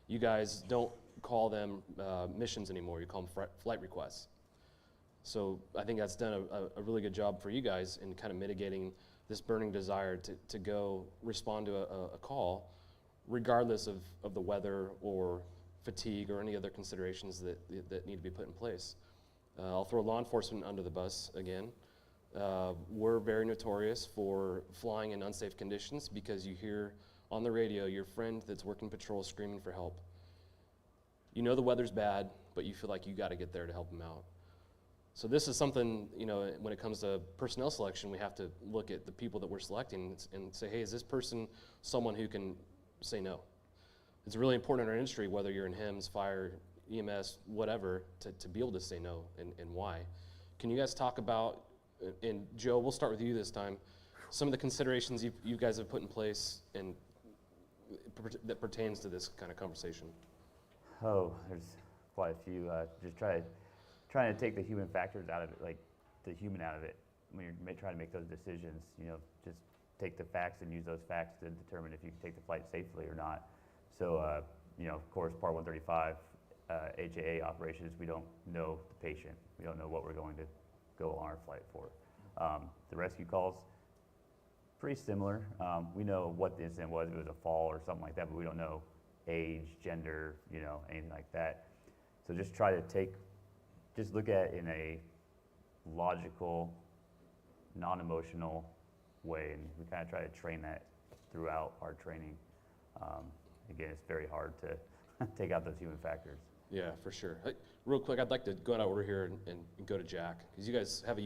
You guys don't call them missions anymore. You call them flight requests. So I think that's done a really good job for you guys in kind of mitigating this burning desire to go respond to a call, regardless of the weather or fatigue or any other considerations that need to be put in place. I'll throw law enforcement under the bus again. We're very notorious for flying in unsafe conditions because you hear on the radio your friend that's working patrol screaming for help. You know the weather's bad, but you feel like you got to get there to help them out. So this is something, when it comes to personnel selection, we have to look at the people that we're selecting and say, hey, is this person someone who can say no? It's really important in our industry, whether you're in HIMSS, fire, EMS, whatever, to be able to say no and why. Can you guys talk about, and Joe, we'll start with you this time, some of the considerations you guys have put in place and that pertains to this kind of conversation? Oh, there's quite a few. Just trying to take the human factors out of it, like the human out of it. When you're trying to make those decisions, just take the facts and use those facts to determine if you can take the flight safely or not. So, of course, Part 135, HAA operations, we don't know the patient. We don't know what we're going to go on our flight for. The rescue calls, pretty similar. We know what the incident was. If it was a fall or something like that, but we don't know age, gender, anything like that. So just try to just look at it in a logical, non-emotional way, and we kind of try to train that throughout our training. Again, it's very hard to take out those human factors. Yeah, for sure. Real quick, I'd like to go out over here and go to Jack, because you guys have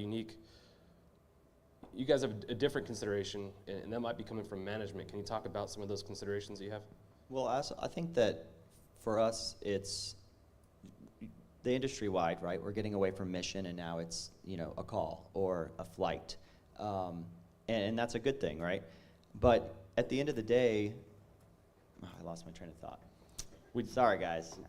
a different consideration, and that might be coming from management. Can you talk about some of those considerations that you have? Well, I think that for us, it's the industry-wide, right? We're getting away from mission, and now it's a call or a flight, and that's a good thing, right? But at the end of the day, I lost my train of thought. Sorry, guys.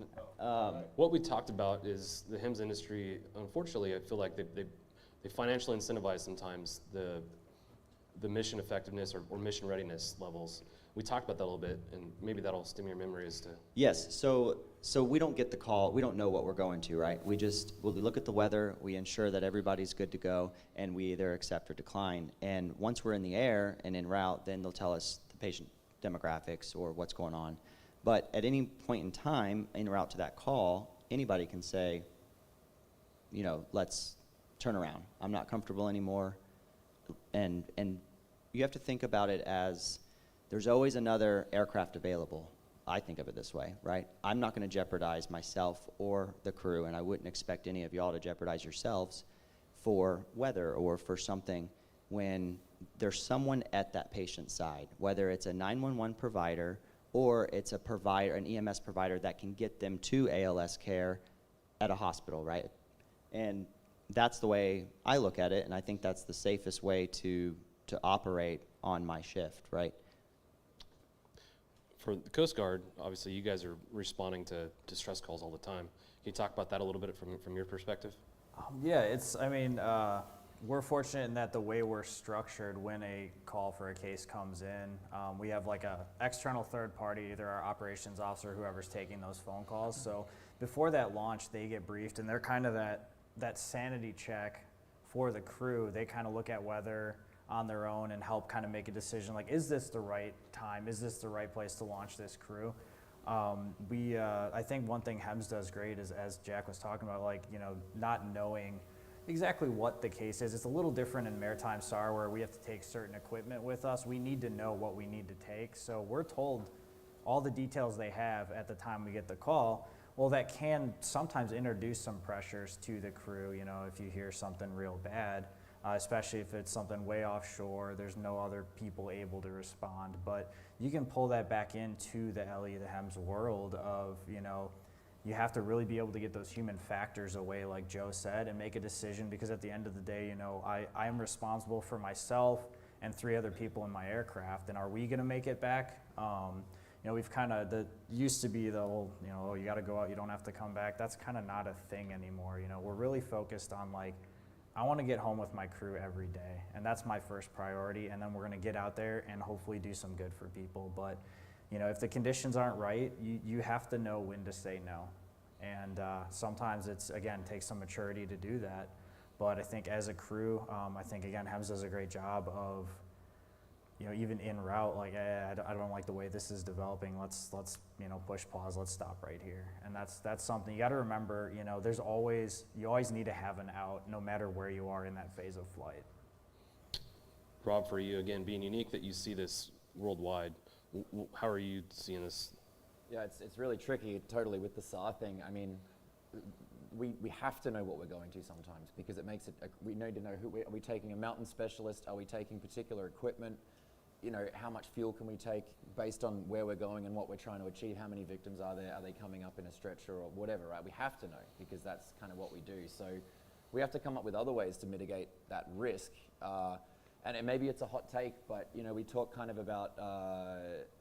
What we talked about is the HIMSS industry. Unfortunately, I feel like they financially incentivize sometimes the mission effectiveness or mission readiness levels. We talked about that a little bit, and maybe that'll stem your memory as to. Yes, so we don't get the call, we don't know what we're going to, right? We look at the weather, we ensure that everybody's good to go, and we either accept or decline. And once we're in the air and en route, then they'll tell us the patient demographics or what's going on. But at any point in time, en route to that call, anybody can say, let's turn around. I'm not comfortable anymore. And you have to think about it as there's always another aircraft available. I think of it this way, right? I'm not going to jeopardize myself or the crew, and I wouldn't expect any of y'all to jeopardize yourselves for weather or for something. when there's someone at that patient's side, whether it's a 911 provider or it's a provider, an EMS provider that can get them to ALS care at a hospital, right? And that's the way I look at it, and I think that's the safest way to operate on my shift, right? For the Coast Guard, obviously you guys are responding to distress calls all the time. Can you talk about that a little bit from your perspective? Yeah, we're fortunate in that the way we're structured when a call for a case comes in, we have like a external third party, either our operations officer or whoever's taking those phone calls. So before that launch, they get briefed, and they're kind of that sanity check for the crew. They kind of look at weather on their own and help kind of make a decision, like, is this the right time? Is this the right place to launch this crew? I think one thing HEMS does great is, as Jack was talking about, like, not knowing exactly what the case is. It's a little different in maritime SAR where we have to take certain equipment with us. We need to know what we need to take. So we're told all the details they have at the time we get the call. Well, that can sometimes introduce some pressures to the crew, if you hear something real bad. Especially if it's something way offshore, there's no other people able to respond. But you can pull that back into the LE, the HEMS world of, you have to really be able to get those human factors away, like Joe said, and make a decision, because at the end of the day, I am responsible for myself and 3 other people in my aircraft, and are we gonna make it back? We've used to be the whole, you gotta go out, you don't have to come back. That's kind of not a thing anymore. We're really focused on, like, I want to get home with my crew every day, and that's my first priority, and then we're going to get out there and hopefully do some good for people. But if the conditions aren't right, you have to know when to say no, and sometimes it's, again, takes some maturity to do that. But I think as a crew, again, HEMS does a great job of, even en route, like, I don't like the way this is developing. Let's push pause. Let's stop right here. And that's something you got to remember. You always need to have an out, no matter where you are in that phase of flight. Rob, for you, again, being unique that you see this worldwide, how are you seeing this? Yeah, it's really tricky, totally, with the SAR thing. I mean, we have to know what we're going to sometimes, because it makes it, we need to know are we taking a mountain specialist? Are we taking particular equipment? How much fuel can we take based on where we're going and what we're trying to achieve? How many victims are there? Are they coming up in a stretcher or whatever, right? We have to know, because that's kind of what we do. So we have to come up with other ways to mitigate that risk. And maybe it's a hot take, but we talk kind of about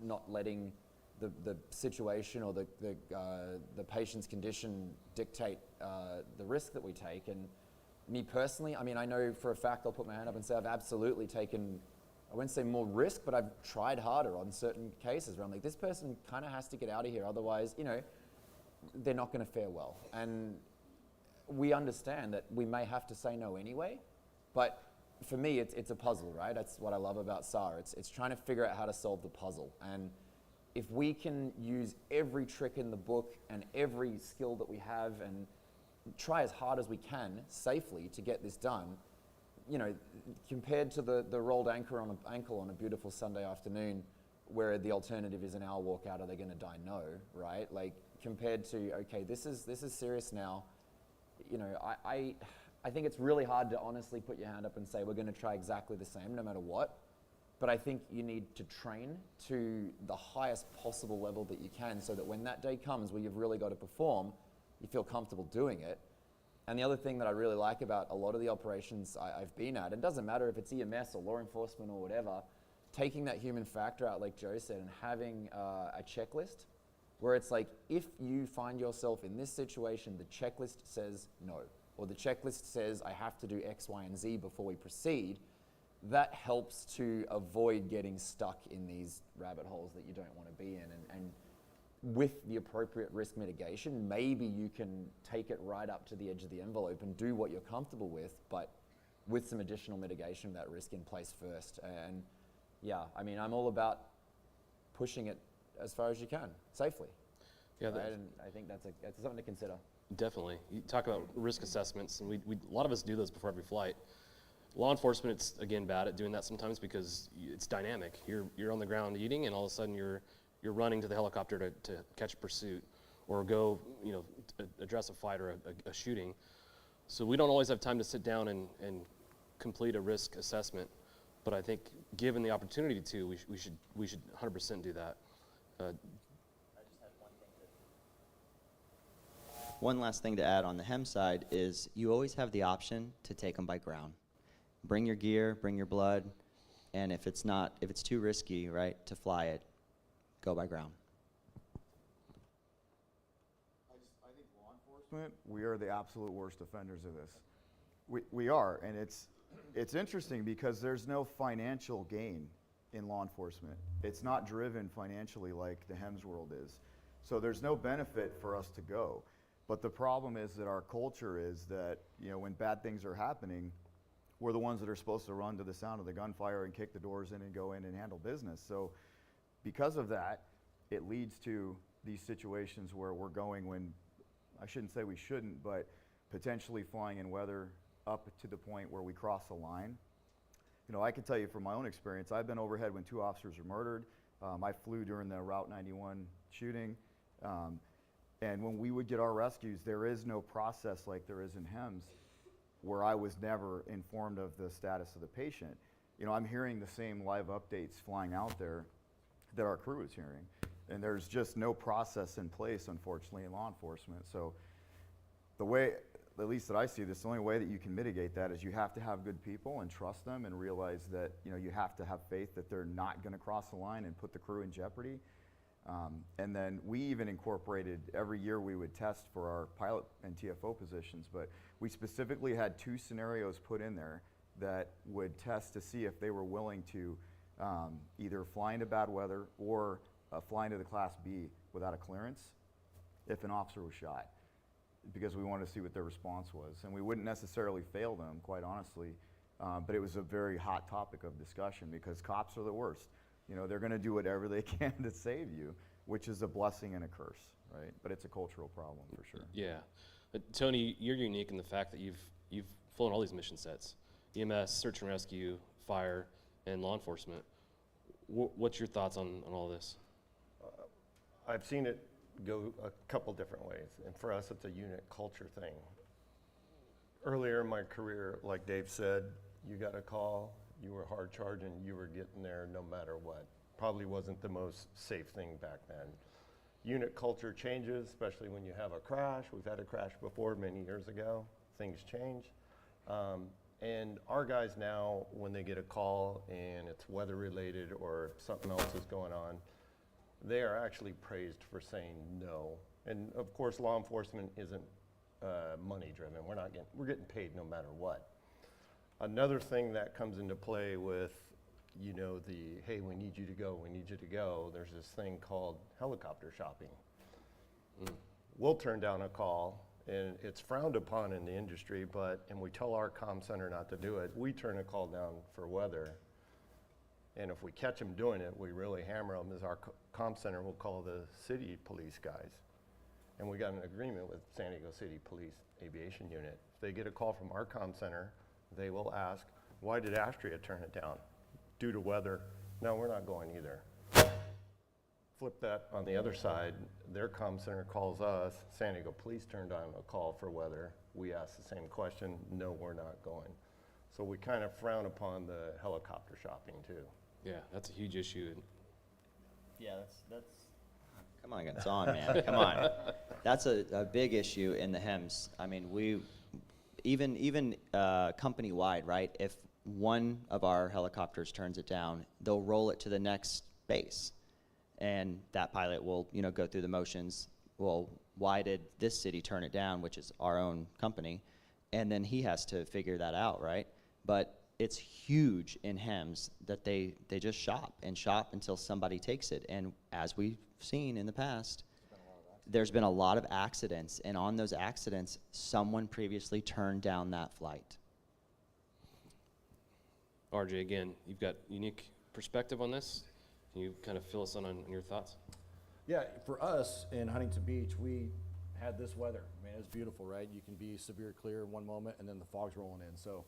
not letting the situation or the patient's condition dictate the risk that we take. And me personally, I know for a fact, I'll put my hand up and say I've absolutely taken, I wouldn't say more risk, but I've tried harder on certain cases where I'm like, this person kind of has to get out of here, otherwise, they're not going to fare well. And we understand that we may have to say no anyway, but for me, it's a puzzle, right? That's what I love about SAR. It's trying to figure out how to solve the puzzle. And if we can use every trick in the book and every skill that we have and try as hard as we can safely to get this done, compared to the rolled ankle on a beautiful Sunday afternoon, where the alternative is an hour walk out, are they going to die? No, right? Like, compared to, okay, this is serious now. I think it's really hard to honestly put your hand up and say we're going to try exactly the same no matter what. But I think you need to train to the highest possible level that you can, so that when that day comes where you've really got to perform, you feel comfortable doing it. And the other thing that I really like about a lot of the operations I've been at, and it doesn't matter if it's EMS or law enforcement or whatever, taking that human factor out, like Joe said, and having a checklist where it's like, if you find yourself in this situation, the checklist says no, or the checklist says I have to do X, Y, and Z before we proceed, that helps to avoid getting stuck in these rabbit holes that you don't want to be in. And with the appropriate risk mitigation, maybe you can take it right up to the edge of the envelope and do what you're comfortable with, but with some additional mitigation of that risk in place first. And yeah, I'm all about pushing it as far as you can, safely. Yeah, right? And I think that's something to consider. Definitely. You talk about risk assessments, and a lot of us do those before every flight. Law enforcement, it's, again, bad at doing that sometimes because it's dynamic. You're on the ground eating, and all of a sudden you're running to the helicopter to catch a pursuit or go, address a fight or a shooting. So we don't always have time to sit down and complete a risk assessment, but I think given the opportunity to, we should 100% do that. One last thing to add on the HEM side is you always have the option to take them by ground. Bring your gear, bring your blood, and if it's too risky, right, to fly it, go by ground. I think law enforcement, we are the absolute worst offenders of this. We are, and it's interesting because there's no financial gain in law enforcement. It's not driven financially like the HEMS world is. So there's no benefit for us to go. But the problem is that our culture is that, you know, when bad things are happening, we're the ones that are supposed to run to the sound of the gunfire and kick the doors in and go in and handle business. So because of that, it leads to these situations where we're going when, I shouldn't say we shouldn't, but potentially flying in weather up to the point where we cross the line. You know, I can tell you from my own experience, I've been overhead when 2 officers were murdered. I flew during the Route 91 shooting. And when we would get our rescues, there is no process like there is in HEMS where I was never informed of the status of the patient. You know, I'm hearing the same live updates flying out there that our crew is hearing. And there's just no process in place, unfortunately, in law enforcement. So the way, at least that I see this, the only way that you can mitigate that is you have to have good people and trust them and realize that, you know, you have to have faith that they're not gonna cross the line and put the crew in jeopardy. And then we even incorporated, every year we would test for our pilot and TFO positions, but we specifically had 2 scenarios put in there that would test to see if they were willing to either fly into bad weather or fly into the Class B without a clearance if an officer was shot, because we wanted to see what their response was. And we wouldn't necessarily fail them, quite honestly, but it was a very hot topic of discussion because cops are the worst. You know, they're going to do whatever they can to save you, which is a blessing and a curse, right? But it's a cultural problem for sure. Yeah. Tony, you're unique in the fact that you've flown all these mission sets: EMS, search and rescue, fire, and law enforcement. What's your thoughts on all this? I've seen it go a couple different ways, and for us, it's a unit culture thing. Earlier in my career, like Dave said, you got a call, you were hard charging, you were getting there no matter what. Probably wasn't the most safe thing back then. Unit culture changes, especially when you have a crash. We've had a crash before many years ago. Things change. And our guys now, when they get a call and it's weather related or something else is going on, they are actually praised for saying no. And of course, law enforcement isn't money driven. We're getting paid no matter what. Another thing that comes into play with, you know, hey, we need you to go, there's this thing called helicopter shopping. We'll turn down a call, and it's frowned upon in the industry, and we tell our comm center not to do it. We turn a call down for weather, and if we catch them doing it, we really hammer them, as our comm center will call the city police guys. And we got an agreement with San Diego City Police Aviation Unit. If they get a call from our comm center, they will ask, why did Astria turn it down? Due to weather? No, we're not going either. Flip that on the other side, their comm center calls us, San Diego Police turned on a call for weather. We ask the same question, no, we're not going. So we kind of frown upon the helicopter shopping too. Yeah, that's a huge issue. Yeah, that's. Come on, it's on, man. Come on. That's a big issue in the HEMS. I mean, even company-wide, right? If one of our helicopters turns it down, they'll roll it to the next base, and that pilot will, you know, go through the motions. Well, why did this city turn it down, which is our own company? And then he has to figure that out, right? But it's huge in HEMS that they just shop until somebody takes it. And as we've seen in the past, there's been a lot of accidents, and on those accidents, someone previously turned down that flight. RJ, again, you've got unique perspective on this. Can you kind of fill us in on your thoughts? Yeah, for us in Huntington Beach, we had this weather. I mean, it's beautiful, right? You can be severe clear in one moment, and then the fog's rolling in. So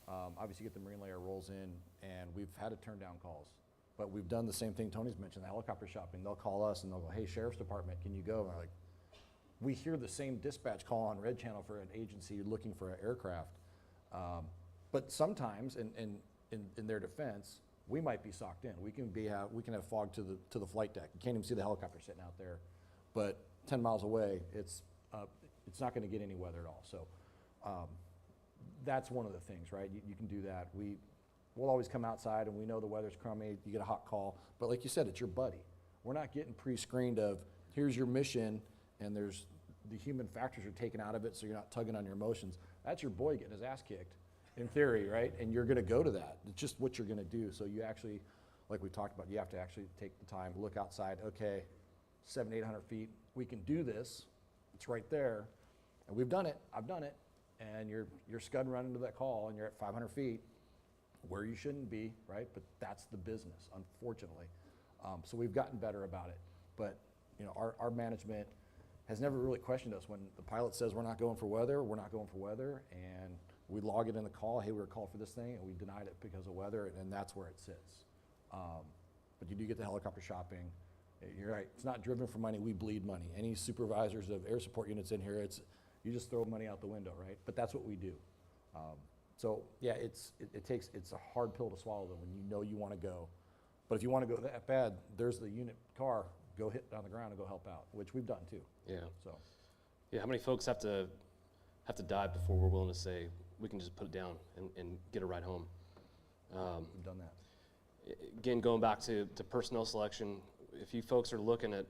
obviously, you get the marine layer rolls in, and we've had to turn down calls. But we've done the same thing Tony's mentioned, the helicopter shopping. They'll call us, and they'll go, hey, Sheriff's Department, can you go? And we're like, we hear the same dispatch call on Red Channel for an agency looking for an aircraft. But sometimes, in their defense, we might be socked in. We can have fog to the flight deck. You can't even see the helicopter sitting out there. But 10 miles away, it's not going to get any weather at all. So that's one of the things, right? You can do that. We'll always come outside, and we know the weather's crummy. You get a hot call, but like you said, it's your buddy. We're not getting pre-screened of here's your mission, and there's the human factors are taken out of it, so you're not tugging on your emotions. That's your boy getting his ass kicked, in theory, right? And you're going to go to that. It's just what you're going to do. So you actually, like we talked about, you have to actually take the time, look outside. Okay, 700, 800 feet, we can do this. It's right there, and we've done it. I've done it, and you're scud running to that call, and you're at 500 feet, where you shouldn't be, right? But that's the business, unfortunately. So we've gotten better about it. But you know, our management has never really questioned us. When the pilot says we're not going for weather, we're not going for weather, and we log it in the call. Hey, we were called for this thing, and we denied it because of weather, and that's where it sits. But you do get the helicopter shopping. You're right. It's not driven for money. We bleed money. Any supervisors of air support units in here, you just throw money out the window, right? But that's what we do. So yeah, it's a hard pill to swallow though when you know you want to go. But if you want to go that bad, there's the unit car. Go hit on the ground and go help out, which we've done too. Yeah. So Yeah, how many folks have to die before we're willing to say we can just put it down and get a ride home? we've done that. Again, going back to personnel selection, if you folks are looking at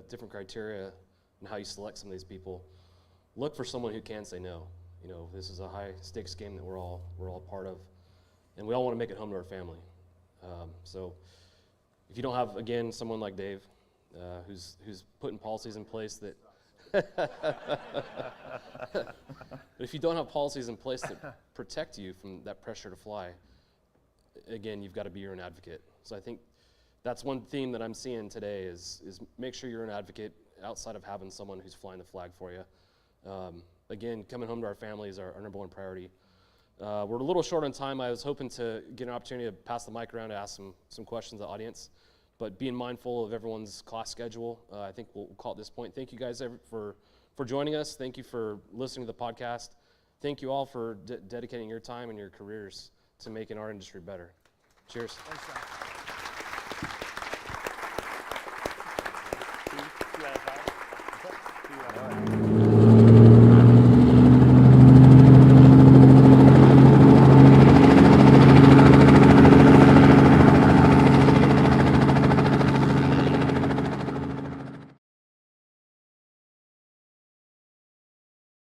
different criteria and how you select some of these people, look for someone who can say no. You know, this is a high stakes game that we're all part of, and we all want to make it home to our family. So if you don't have, again, someone like Dave, who's putting policies in place that but if you don't have policies in place that protect you from that pressure to fly, again, you've got to be your own advocate. So I think that's one theme that I'm seeing today is make sure you're an advocate outside of having someone who's flying the flag for you. Again, coming home to our family is our number one priority. We're a little short on time. I was hoping to get an opportunity to pass the mic around to ask some questions to the audience, but being mindful of everyone's class schedule, I think we'll call it this point. Thank you guys for joining us. Thank you for listening to the podcast. Thank you all for dedicating your time and your careers to making our industry better. Cheers. Thanks, John.